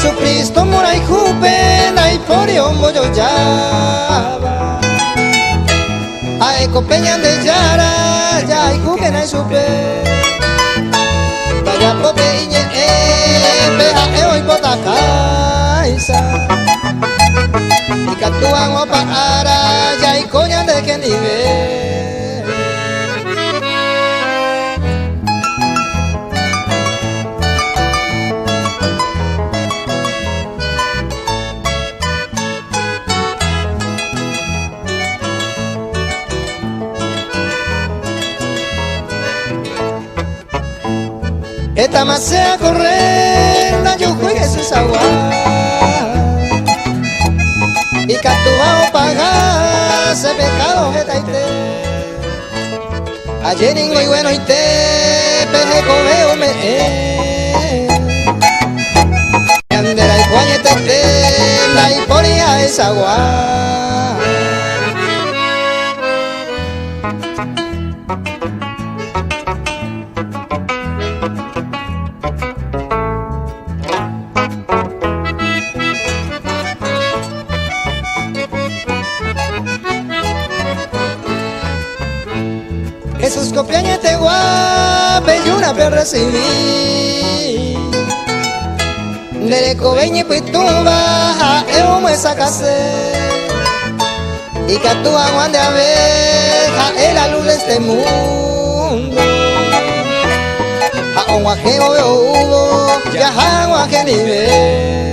Jesucristo morai jupe na iporio moyo yaba Ae copeñan de yara ya y jupe na supe Vaya pope iñe peja eo y bota kaisa Y catuan opa ara ya y coñan de que nivel Esta más sea correr, na yo juegue sus agua Y catuao pagar ese pecado que taite Ayer ingo y bueno y te peje cobeo me Andera y cuañete la y poría esa agua Jesús copiaña te guape y una pe recibí Nere cobeñi pituba eo me sacase Y que tú aguande a ver es la luz de este mundo A un guajeo veo hubo ya un guaje nivel